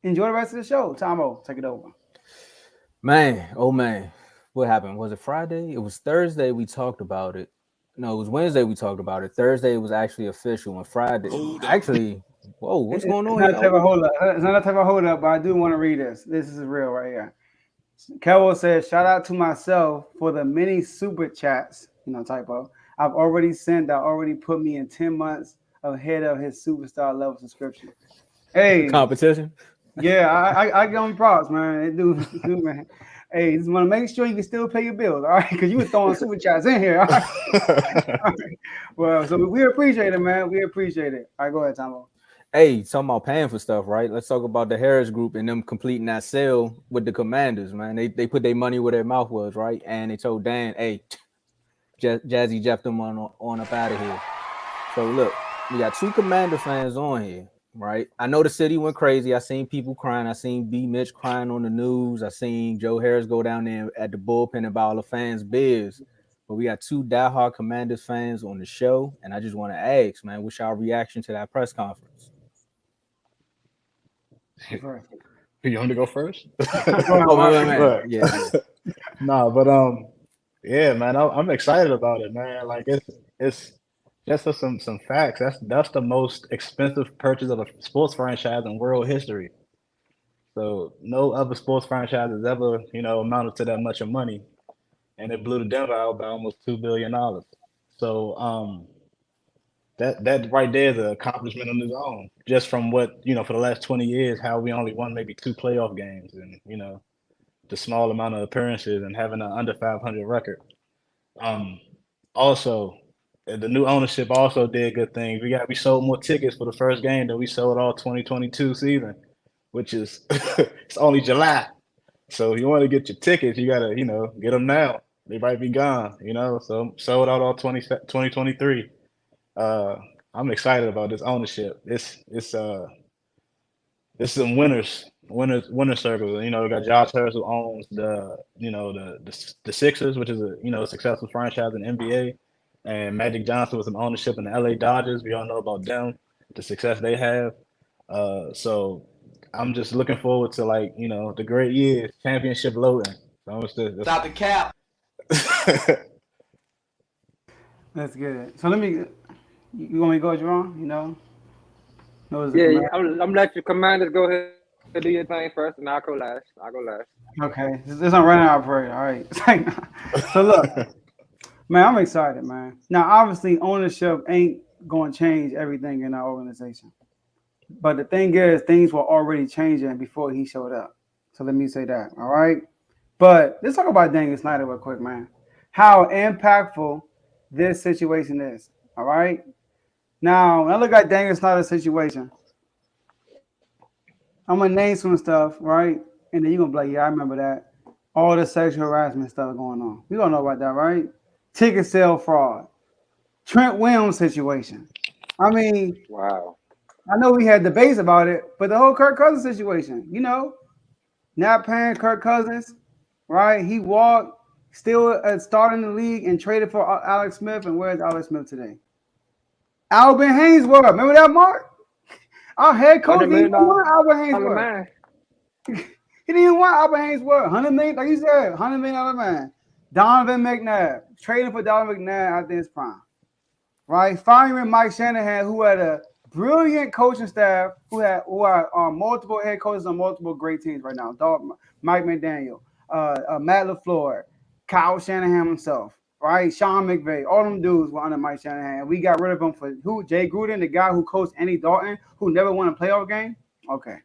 enjoy the rest of the show. Tomo, take it over. Man, oh man, what happened? Was it Friday? It was Thursday. We talked about it. No, it was Wednesday. We talked about it. Thursday it was actually official, and Friday, actually, whoa, what's going It's on not here? a type Oh, of hold up. It's not a type of hold up, but I do want to read this. This is real right here. Kevo says, shout out to myself for the many super chats, typo, I've already sent that already put me in 10 months ahead of his superstar level subscription. the Hey, competition. yeah, I give him props, man. It do, man. Hey, just want to make sure you can still pay your bills, all right? Because you were throwing super chats in here, all right? All right. Well, so we appreciate it, man. We appreciate it. All right, go ahead, Tomo. Hey, talking about paying for stuff, right? Let's talk about the Harris Group and them completing that sale with the Commanders, man. They put their money where their mouth was, right? And they told Dan, hey, Jazzy Jeff them on up out of here. So look, we got two Commander fans on here, right? I know the city went crazy. I seen people crying. I seen B Mitch crying on the news. I seen Joe Harris go down there at the bullpen and buy all the fans beers. But we got two diehard Commanders fans on the show, and I just want to ask, man, what's y'all reaction to that press conference? You first. You want to go first? Go Oh ahead. man, man, Look, yeah, yeah. nah, but yeah, man, I'm excited about it, man. Like it's just for some facts. That's the most expensive purchase of a sports franchise in world history. So no other sports franchise has ever, amounted to that much of money, and it blew the Denver out by almost $2 billion. So that right there is an accomplishment on its own. Just from what for the last 20 years, how we only won maybe two playoff games, and the small amount of appearances and having an under 500 record. Um, Also, the new ownership also did good things. We sold more tickets for the first game than we sold all 2022 season, which is it's only July. So if you want to get your tickets, you gotta get them now. They might be gone. So sold out all 2023. Uh, I'm excited about this ownership. It's some winner circles. We got Josh Harris who owns the Sixers, which is a successful franchise in the NBA, and Magic Johnson with some ownership in the LA Dodgers. We all know about them, the success they have. So I'm just looking forward to the great years, championship loading. So Stop the cap. Let's get it. So let me. You want me to go, Jerome? No, it's a Yeah, command. yeah, I'm let your commanders go ahead and do your thing first, and I'll go last. I'll go last. Okay, this on running our parade. All right. So look, man, I'm excited, man. Now, obviously, ownership ain't going to change everything in our organization. But the thing is, things were already changing before he showed up. So let me say that. All right. But let's talk about Daniel Snyder real quick, man. How impactful this situation is. All right. Now, when I look at Daniel Snyder's situation, I'm gonna name some stuff, right? And then you're gonna be like, yeah, I remember that. All the sexual harassment stuff going on. We don't know about that, right? Ticket sale fraud. Trent Williams situation. I mean, Wow. I know we had debates about it, but the whole Kirk Cousins situation, not paying Kirk Cousins, right? He walked, still starting the league and traded for Alex Smith. And where's Alex Smith today? Alvin Haynesworth. Remember that, Mark? Our head coach $100 didn't even million want Albert Haynesworth. man. He didn't even want Albert Haynesworth. 100 million, like you said, $100 million man. Donovan McNabb. Trading for Donovan McNabb after his prime. Right? Firing Mike Shanahan, who had a brilliant coaching staff, who are multiple head coaches on multiple great teams right now. Mike McDaniel, Matt LaFleur, Kyle Shanahan himself, right? Sean McVay, all them dudes were under Mike Shanahan. We got rid of him for who? Jay Gruden, the guy who coached Andy Dalton, who never won a playoff game. Okay.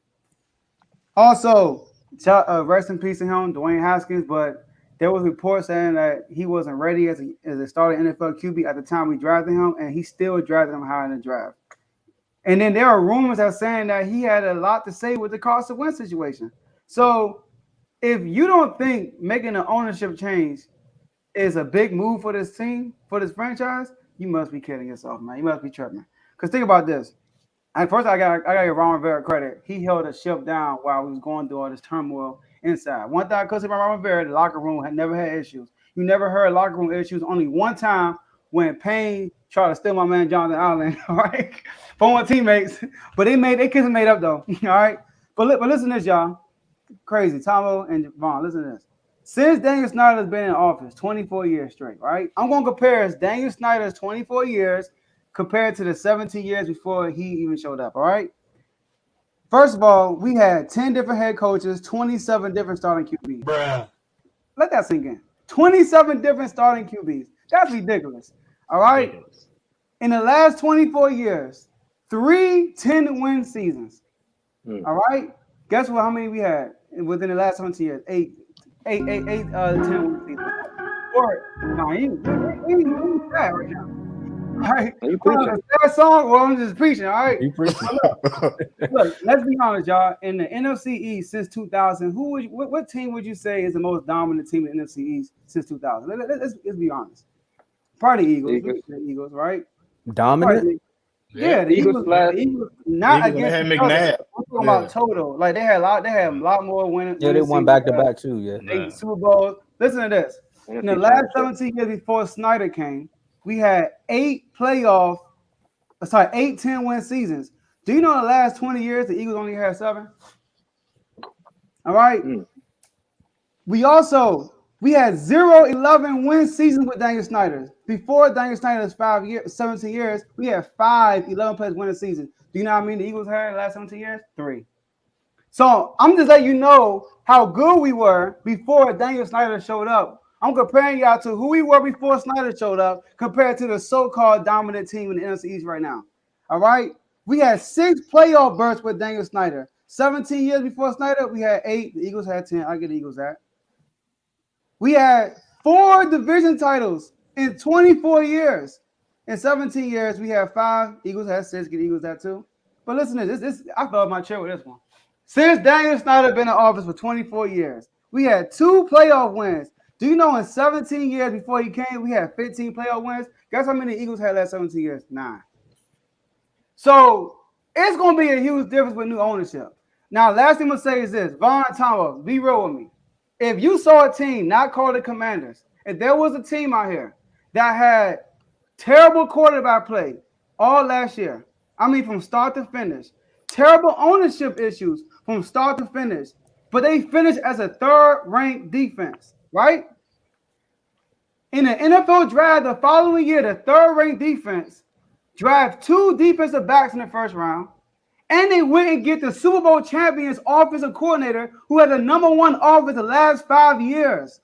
Also, rest in peace to him, Dwayne Haskins. But there was reports saying that he wasn't ready as a starting NFL QB at the time we drafted him, and he still drafted him high in the draft. And then there are rumors that saying that he had a lot to say with the Carson Wentz situation. So if you don't think making an ownership change is a big move for this team, for this franchise, you must be kidding yourself, man. You must be tripping. Because think about this. At first, I got Ron Rivera credit. He held the ship down while we was going through all this turmoil inside. One thing I could say about Ron Rivera, the locker room had never had issues. You never heard locker room issues. Only one time when Payne tried to steal my man Jonathan Allen, all right, from my teammates. But they kids made up though, all right. But listen to this, y'all. Crazy. Tomo and Vaughn, listen to this. Since Daniel Snyder's been in office 24 years straight, right? I'm going to compare Daniel Snyder's 24 years compared to the 17 years before he even showed up, all right? First of all, we had 10 different head coaches, 27 different starting QBs. Bruh. Let that sink in. 27 different starting QBs. That's ridiculous. All right? Ridiculous. In the last 24 years, 3 10-win seasons. All right? Guess what? How many we had within the last 17 years? 10-win seasons. Or, no, ain't sad right now. All right? You preaching. A sad song? Well, I'm just preaching, all right? You preaching. Look, let's be honest, y'all. In the NFC East since 2000, what team would you say is the most dominant team in the NFC East since 2000? Let's be honest. Probably Eagles. Eagles, right? Dominant? Probably, yeah, the Eagles. Not Eagles, against they had each other. McNabb. I'm talking about total. Like they had a lot more winning. Yeah, they won back to back too. Yeah. 8 Super Bowls. Listen to this. In the last 17 years before Snyder came, we had 8 10-win seasons. Do you know the last 20 years the Eagles only had 7? All right. We had 0 11-win seasons with Daniel Snyder. Before Daniel Snyder's 17 years, we had 5 11-plus winning seasons. Do you know how many the Eagles had in the last 17 years? 3. So I'm just letting you know how good we were before Daniel Snyder showed up. I'm comparing y'all to who we were before Snyder showed up compared to the so-called dominant team in the NFC East right now. All right? We had 6 playoff berths with Daniel Snyder. 17 years before Snyder, we had 8. The Eagles had 10. I get the Eagles that. We had 4 division titles in 24 years. In 17 years, we had 5. Eagles had 6. Get the Eagles that too. But listen to this. I fell off my chair with this one. Since Daniel Snyder been in office for 24 years, we had 2 playoff wins. Do you know in 17 years before he came, we had 15 playoff wins? Guess how many Eagles had last 17 years? 9. So it's going to be a huge difference with new ownership. Now, last thing I'm going to say is this. Vaughn Thomas, be real with me. If you saw a team not called the Commanders, if there was a team out here that had terrible quarterback play all last year, I mean from start to finish, terrible ownership issues from start to finish, but they finished as a 3rd-ranked defense, right? In the NFL draft the following year, the 3rd-ranked defense draft 2 defensive backs in the first round, and they went and get the Super Bowl champions offensive coordinator who had the #1 offense the last 5 years.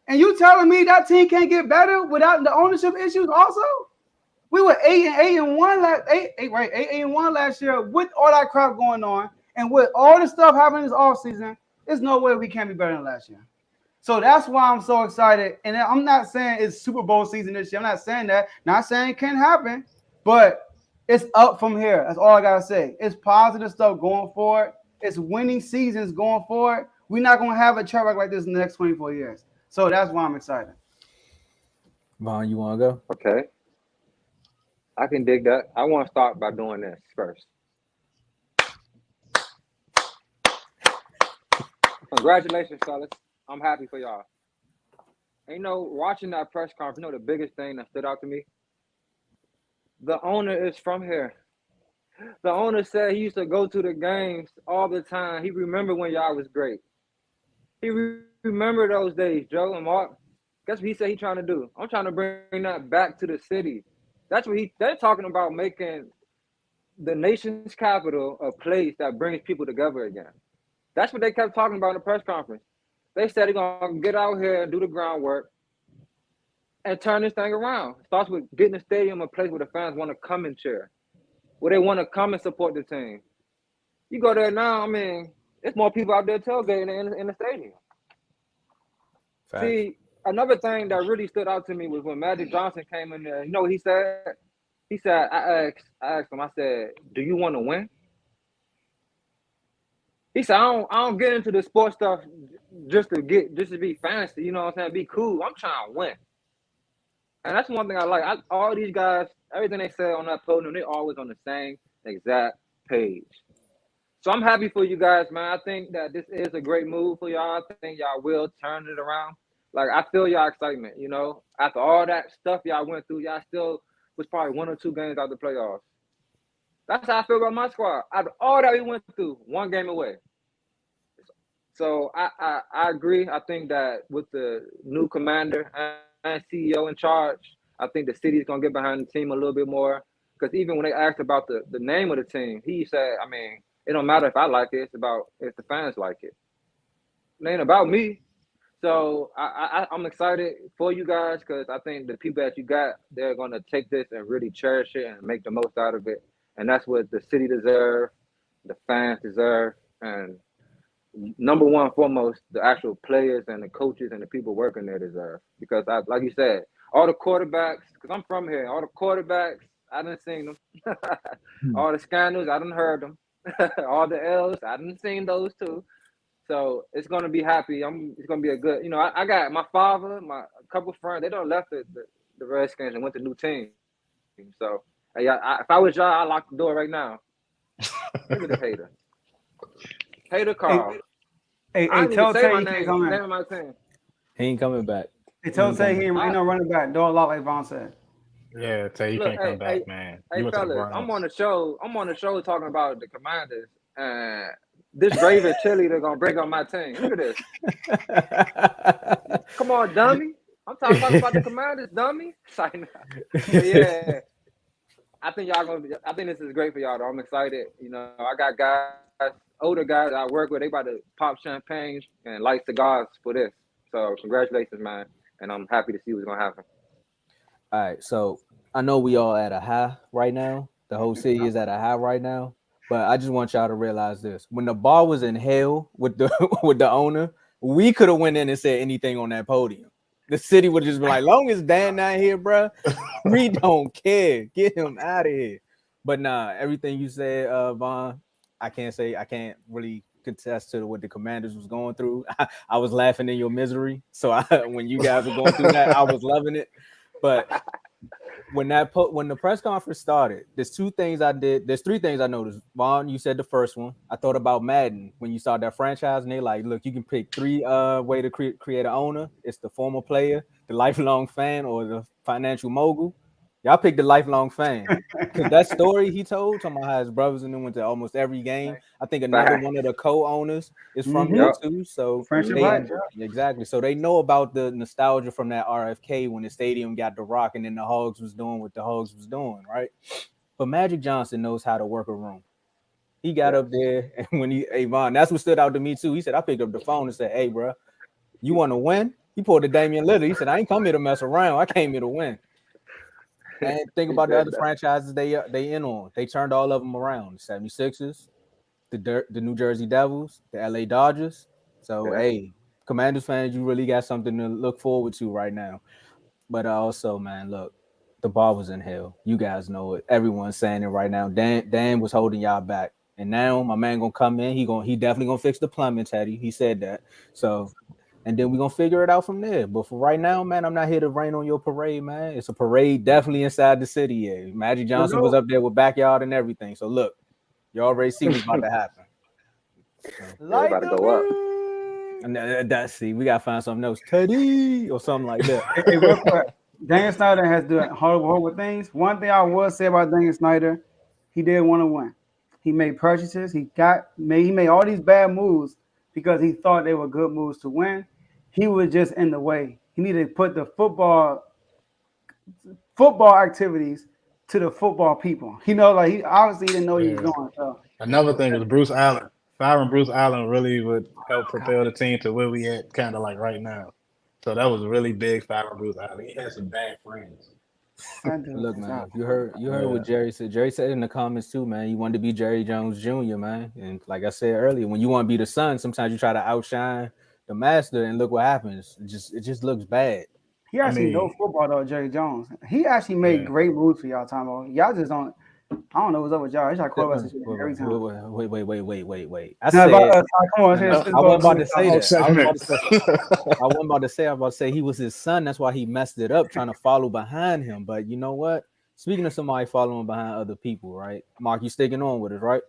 And you telling me that team can't get better without the ownership issues also? We were 8-1 last year with all that crap going on and with all the stuff happening this offseason. There's no way we can't be better than last year. So that's why I'm so excited. And I'm not saying it's Super Bowl season this year. I'm not saying that. Not saying it can't happen, but it's up from here. That's all I got to say. It's positive stuff going forward. It's winning seasons going forward. We're not going to have a track record like this in the next 24 years. So that's why I'm excited. Vaughn, you want to go? Okay. I can dig that. I want to start by doing this first. Congratulations, fellas. I'm happy for y'all. And watching that press conference, the biggest thing that stood out to me? The owner is from here. The owner said he used to go to the games all the time. He remembered when y'all was great. He remembered those days, Joe and Mark. Guess what he said he's trying to do? I'm trying to bring that back to the city. That's what they're talking about, making the nation's capital a place that brings people together again. That's what they kept talking about in the press conference. They said they're going to get out here and do the groundwork and turn this thing around. It starts with getting the stadium a place where the fans want to come and cheer, where they want to come and support the team. You go there now, it's more people out there tailgating in the stadium. Fact. See, another thing that really stood out to me was when Magic Johnson came in there. You know what he said? He said, I asked him, I said, do you want to win? He said, I don't get into the sports stuff just to be fancy, you know what I'm saying? Be cool. I'm trying to win. And that's one thing I like. All these guys, everything they say on that podium, they're always on the same exact page. So I'm happy for you guys, man. I think that this is a great move for y'all. I think y'all will turn it around. Like, I feel y'all excitement, After all that stuff y'all went through, y'all still was probably 1 or 2 games out of the playoffs. That's how I feel about my squad. After all that we went through, 1 game away. So I agree. I think that with the new commander and CEO in charge, I think the city's gonna get behind the team a little bit more. Because even when they asked about the name of the team, he said, I mean, it don't matter if I like it, it's about if the fans like it. It ain't about me. So I'm excited for you guys because I think the people that you got, they're gonna take this and really cherish it and make the most out of it. And that's what the city deserve, the fans deserve, and number one foremost, the actual players and the coaches and the people working there deserve. Because like you said, all the quarterbacks, because I'm from here, all the quarterbacks, I done seen them. All the scandals, I done heard them. All the L's, I done seen those too. So it's gonna be happy. It's gonna be a good. I got my father, my a couple friends. They don't left the Redskins and went to new teams. So hey, if I was y'all, I lock the door right now. Look at this hater, hater Carl. I didn't even tell say Tay my he can't name. come in. Name of my team. He ain't coming back. Hey, tell Tay he ain't back. no running back. Door lock like Vaughn said. Yeah, Tay, you Look, can't come back, man. hey, You went to the fellas, I'm on Browns. the show. I'm on the show talking about the Commanders, and this Raven cheerleader gonna break up my team. Look at this. Come on, dummy. I'm talking about the Commanders, dummy. But yeah, I think y'all gonna. I think this is great for y'all. Though. I'm excited. I got guys, older guys I work with. They about to pop champagne and light cigars for this. So congratulations, man. And I'm happy to see what's gonna happen. All right, so I know we all at a high right now. The whole city is at a high right now. But I just want y'all to realize this: when the bar was in hell with the with the owner, we could have went in and said anything on that podium. The city would just be like, "Long as Dan not here, bro, we don't care. Get him out of here." But nah, everything you said, Vaughn, I can't really contest to what the Commanders was going through. I was laughing in your misery. So when you guys were going through that, I was loving it. But when the press conference started, there's two things I did. There's three things I noticed. Vaughn, you said the first one. I thought about Madden when you saw that franchise, and they like, look, you can pick three way to create an owner. It's the former player, the lifelong fan, or the financial mogul. Y'all picked the lifelong fan because that story he told, talking about how his brothers and them went to almost every game. I think another one of the co-owners is from there too. So Friendship they vibes, exactly. So they know about the nostalgia from that RFK when the stadium got the rock and then the Hogs was doing what the Hogs was doing, right? But Magic Johnson knows how to work a room. He got up there and when Vaughn, that's what stood out to me too. He said, I picked up the phone and said, hey, bro, you want to win? He pulled the Damian Lillard. He said, I ain't come here to mess around. I came here to win. And think about the other franchises they in on. They turned all of them around. The 76ers, the New Jersey Devils, the LA Dodgers. So, hey, Commanders fans, you really got something to look forward to right now. But also, man, look, the ball was in hell. You guys know it. Everyone's saying it right now. Dan was holding y'all back. And now my man gonna come in. He definitely gonna fix the plumbing, Teddy. He said that. So and then we're gonna figure it out from there. But for right now, man, I'm not here to rain on your parade, man. It's a parade definitely inside the city. Yeah. Magic Johnson was up there with backyard and everything. So look, you already see what's about to happen. Light about to go up. And that's we gotta find something else, Teddy, or something like that. Hey, real quick, Daniel Snyder has done horrible things. One thing I will say about Daniel Snyder, he did want to win. He made purchases. He made all these bad moves because he thought they were good moves to win. He was just in the way. He needed to put the football activities to the football people. He obviously didn't know what he was doing. So. Another thing is Bruce Allen. Firing Bruce Allen really would help propel the team to where we at kind of like right now. So that was really big firing Bruce Allen. He had some bad friends. Look, man, you heard what Jerry said. Jerry said in the comments too, man. You wanted to be Jerry Jones Jr., man. And like I said earlier, when you want to be the son, sometimes you try to outshine the master, and look what happens. It just looks bad. He actually knows football though, Jerry Jones. He actually made great moves for y'all, Tomo. Y'all just don't. I don't know what's up with y'all. It's like quarterback every time. Wait. I said, come on. I wasn't about to say that. I wasn't about to say. I was about to say he was his son. That's why he messed it up, trying to follow behind him. But you know what? Speaking of somebody following behind other people, right? Mark, you sticking on with it, right?